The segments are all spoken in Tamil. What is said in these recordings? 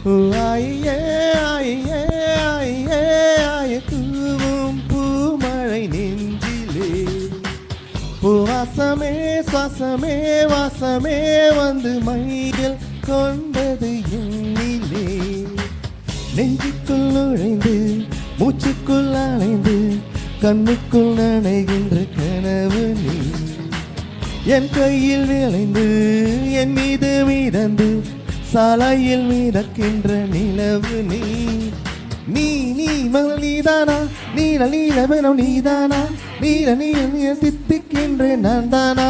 ஆயே ஆயே ஆயே ஆயே தூவும் பூமழை நெஞ்சிலே வாசமே சுவாசமே வாசமே வந்து மையில் கொண்டது எண்ணிலே நெஞ்சுக்குள் நுழைந்து மூச்சுக்குள் அலைந்து கண்ணுக்குள் நனைகின்ற கனவு நீ என் கையில் விளைந்து என் மீது மீதந்து சாலையில் மீதக்கின்ற நிலவு நீ நீ நீ மகள் நீதானா நீல நீல வேணும் நீதானா நீல நீல நீ தித்திக்கின்ற நான் தானா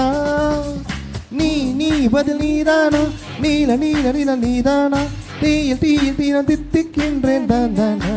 நீ நீ பதில் நீதானா நீல நீல நீல நீதானா தீயில் தீயில் தீன தித்திக்கின்றேன் தான் தானா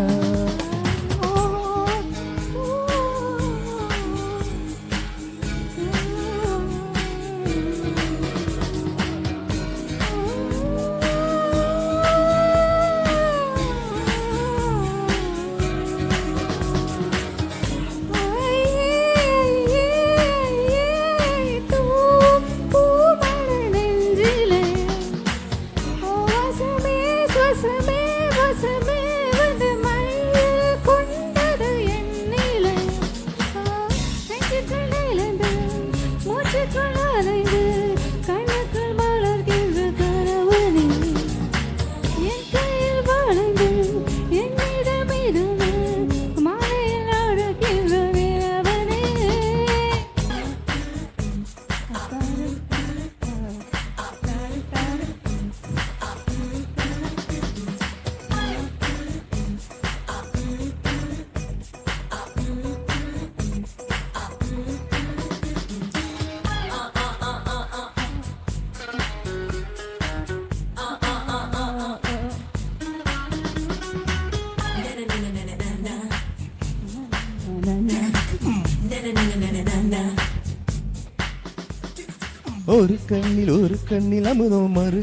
ஒரு கண்ணில் அமுதம் மறு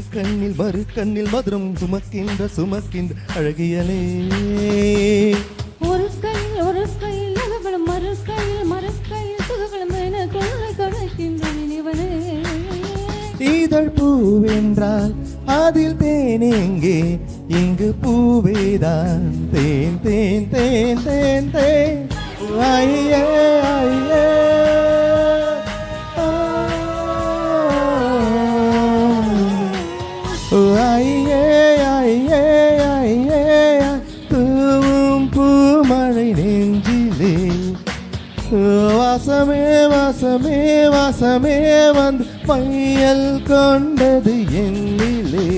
கண்ணில் மதுரம் சுமக்கின்ற அழகியலே ஒரு கையில் அகபலம் மறு கையில் சுகபலம் என கொள்ளை கணக்கின்ற நினைவனே இதழ் பூவென்றால் அதில் தேனெங்கே இங்கு பூவேதான் தேன் தேன் தேன் தேன் தேன் ஐயே ஐயே ஐயே ஐயே ஐயே தூவும் பூமழை நெஞ்சிலே வாசமே வாசமே வாசமே வந்து மையல் கொண்டது என்னிலே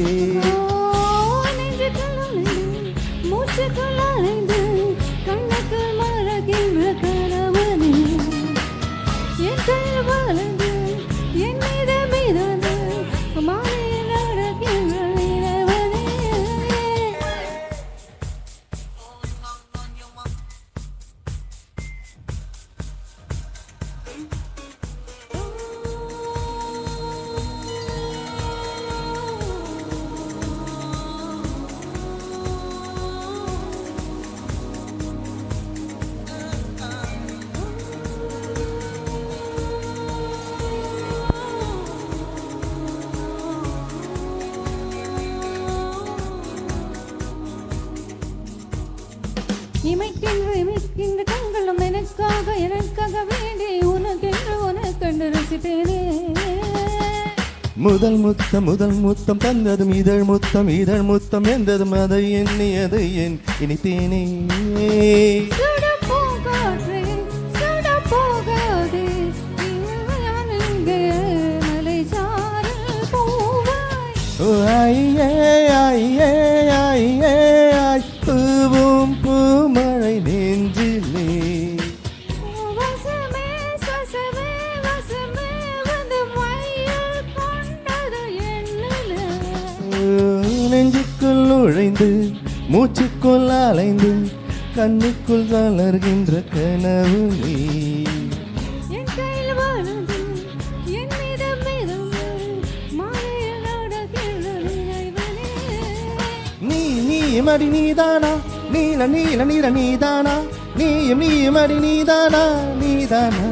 மூச்சுக்குள் அலைந்து கண்ணுக்குள் மறக்கின்ற கணவனே என் கையில் வளர்ந்து என் மீது மீதந்து மாலையில் நடக்கின்ற நிலவனே இமைக்கின்ற கண்களும் எனக்காக வேண்டி உனக்கென்று ரசித்தேனே முதல் முத்தம் தந்ததும் இதழ் முத்தம் எந்ததும் அதை என் இனித்தேனே ஐயே ஐயே ஐயே தூவும் பூமழை நெஞ்சிலே நெஞ்சுக்குள் நுழைந்து மூச்சுக்குள் அலைந்து கண்ணுக்குள் வளர்கின்ற கனவு நீ மடி நீதானா நீல நீல நீல நீதானா நீ மடி நீதானா நீதானா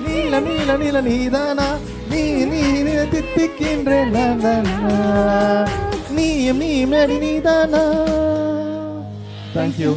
நீல நீல நீல நீதானா நீ நீ தித்திக்கின்றேன் நான் தானா நீயும் நீயும் அடி நீதானா. தேங்க்யூ.